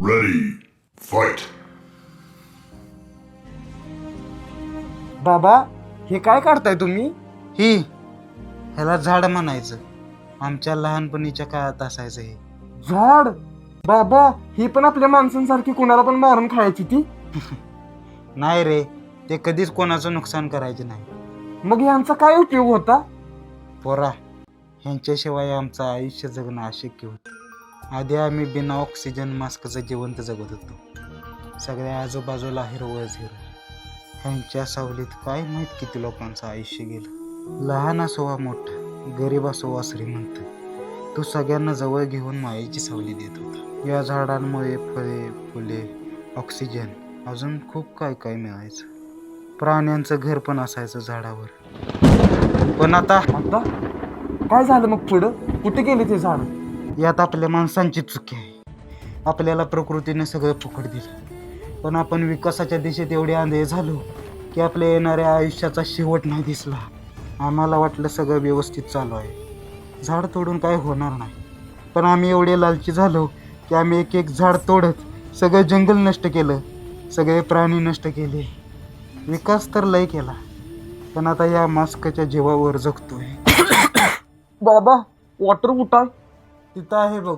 Ready, fight. बाबा हे काय काढताय तुम्ही? ही ह्याला झाड म्हणायचं. आमच्या लहानपणीच्या काळात असायचं हे. झाड? बाबा ही पण आपल्या माणसांसारखी कुणाला पण मारून खायची ती? नाही रे, ते कधीच कोणाचं नुकसान करायचे नाही. मग यांचा काय उपयोग होता? पोरा, ह्यांच्याशिवाय आमचं आयुष्य जगणं अशक्य होतं. आधी आम्ही बिना ऑक्सिजन मास्कचं जिवंत जगत होतो. सगळ्या आजूबाजूला हिरवळच हिरवळ. ह्यांच्या सावलीत काय माहीत किती लोकांचं आयुष्य गेलं. लहान असो वा मोठा, गरीब असो वा श्रीमंत, तो सगळ्यांना जवळ घेऊन मायेची सावली देत होता. या झाडांमुळे फळे, फुले, ऑक्सिजन, अजून खूप काय काय मिळायचं. प्राण्यांचं घर पण असायचं झाडावर. पण आता आता काय झालं मग पुढं? कुठे गेले ते झाड? यात आपल्या माणसांची चुकी आहे. आपल्याला प्रकृतीने सगळं फुकट दिलं, पण आपण विकासाच्या दिशेत एवढे आंधळे झालो की आपल्या येणाऱ्या आयुष्याचा शेवट नाही दिसला. आम्हाला वाटलं सगळं व्यवस्थित चालू आहे, झाड तोडून काय होणार नाही. पण आम्ही एवढे लालची झालो की आम्ही एक एक झाड तोडत सगळं जंगल नष्ट केलं, सगळे प्राणी नष्ट केले. विकास तर लय केला, पण आता या मास्कच्या जीवावर जगतोय. बाबा वॉटर कुठं आहे? तिथं आहे बघ.